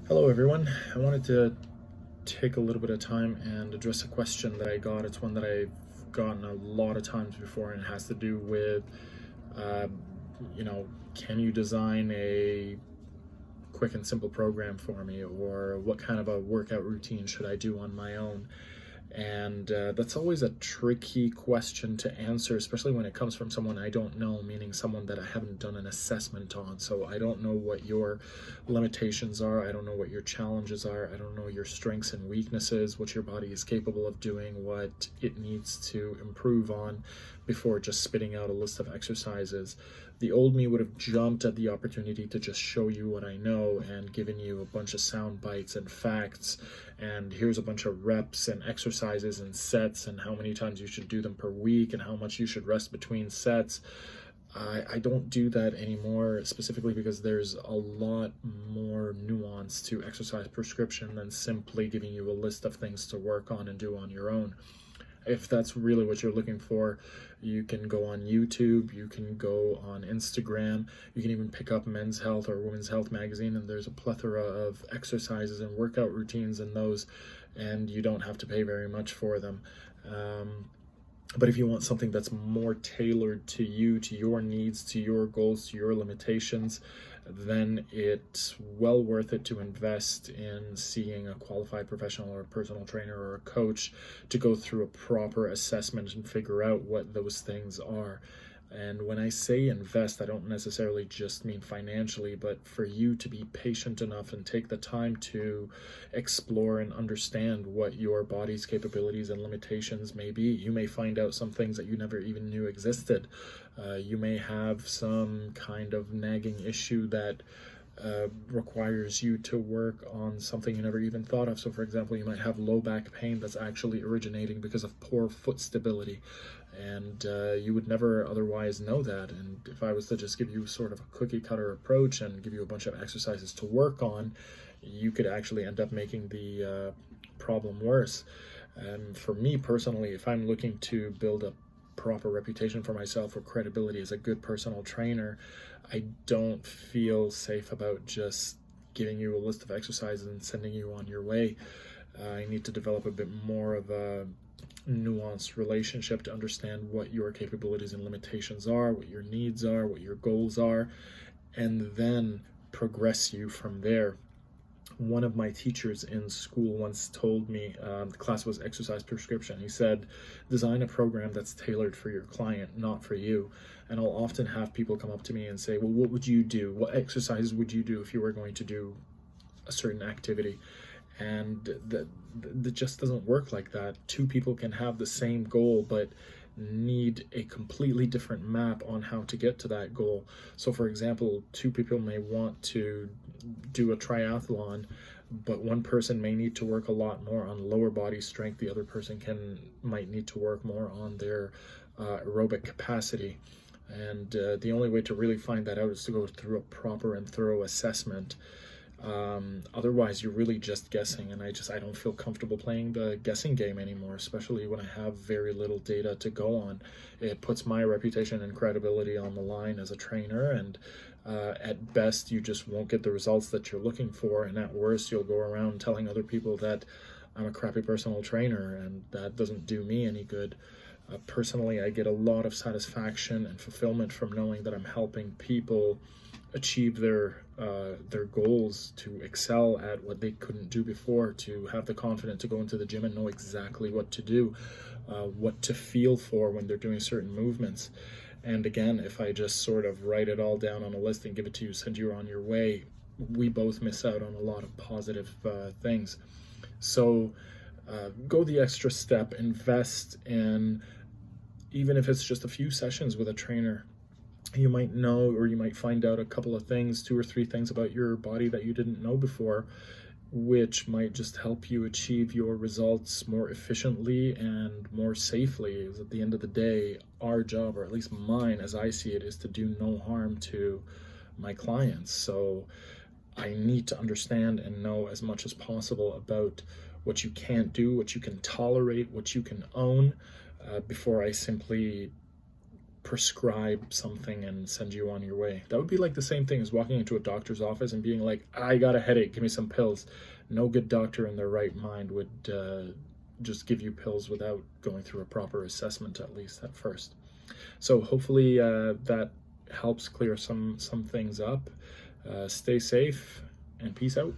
Hello everyone. I wanted to take a little bit of time and address a question that I got. It's one that I've gotten a lot of times before, and it has to do with, uh, you know, can you design a quick and simple program for me, or what kind of a workout routine should I do on my own? And that's always a tricky question to answer, especially when it comes from someone I don't know, meaning someone that I haven't done an assessment on. So I don't know what your limitations are. I don't know what your challenges are. I don't know your strengths and weaknesses, what your body is capable of doing, what it needs to improve on before just spitting out a list of exercises. The old me would have jumped at the opportunity to just show you what I know and given you a bunch of sound bites and facts, and here's a bunch of reps and exercises and sets and how many times you should do them per week and how much you should rest between sets. I don't do that anymore, specifically because there's a lot more nuance to exercise prescription than simply giving you a list of things to work on and do on your own. If that's really what you're looking for, you can go on YouTube, you can go on Instagram, you can even pick up Men's Health or Women's Health magazine, and there's a plethora of exercises and workout routines in those, and you don't have to pay very much for them. But if you want something that's more tailored to you, to your needs, to your goals, to your limitations, then it's well worth it to invest in seeing a qualified professional or a personal trainer or a coach to go through a proper assessment and figure out what those things are. And when I say invest, I don't necessarily just mean financially, but for you to be patient enough and take the time to explore and understand what your body's capabilities and limitations may be. You may find out some things that you never even knew existed. You may have some kind of nagging issue that requires you to work on something you never even thought of. So, for example, you might have low back pain that's actually originating because of poor foot stability, and you would never otherwise know that. And if I was to just give you sort of a cookie cutter approach and give you a bunch of exercises to work on, you could actually end up making the problem worse. And for me personally, if I'm looking to build a proper reputation for myself or credibility as a good personal trainer, I don't feel safe about just giving you a list of exercises and sending you on your way. I need to develop a bit more of a nuanced relationship to understand what your capabilities and limitations are, what your needs are, what your goals are, and then progress you from there. One of my teachers in school once told me, the class was exercise prescription. He said, design a program that's tailored for your client, not for you. And I'll often have people come up to me and say, well, what would you do? What exercises would you do if you were going to do a certain activity? And that just doesn't work like that. Two people can have the same goal, but need a completely different map on how to get to that goal. So for example, two people may want to do a triathlon, but one person may need to work a lot more on lower body strength, the other person might need to work more on their aerobic capacity. And the only way to really find that out is to go through a proper and thorough assessment. Otherwise you're really just guessing, and I don't feel comfortable playing the guessing game anymore, especially when I have very little data to go on. It puts my reputation and credibility on the line as a trainer, and at best you just won't get the results that you're looking for, and at worst you'll go around telling other people that I'm a crappy personal trainer, and that doesn't do me any good. Personally, I get a lot of satisfaction and fulfillment from knowing that I'm helping people achieve their goals, to excel at what they couldn't do before, to have the confidence to go into the gym and know exactly what to do, what to feel for when they're doing certain movements. And again, if I just sort of write it all down on a list and give it to you, send you on your way, we both miss out on a lot of positive things. So go the extra step, invest in, even if it's just a few sessions with a trainer. You might know, or you might find out a couple of things, two or three things about your body that you didn't know before, which might just help you achieve your results more efficiently and more safely. Because at the end of the day, our job, or at least mine as I see it, is to do no harm to my clients. So I need to understand and know as much as possible about what you can't do, what you can tolerate, what you can own, before I simply prescribe something and send you on your way. That would be like the same thing as walking into a doctor's office and being like, I got a headache, give me some pills. No good doctor in their right mind would just give you pills without going through a proper assessment, at least at first. So hopefully that helps clear some things up. Stay safe and peace out.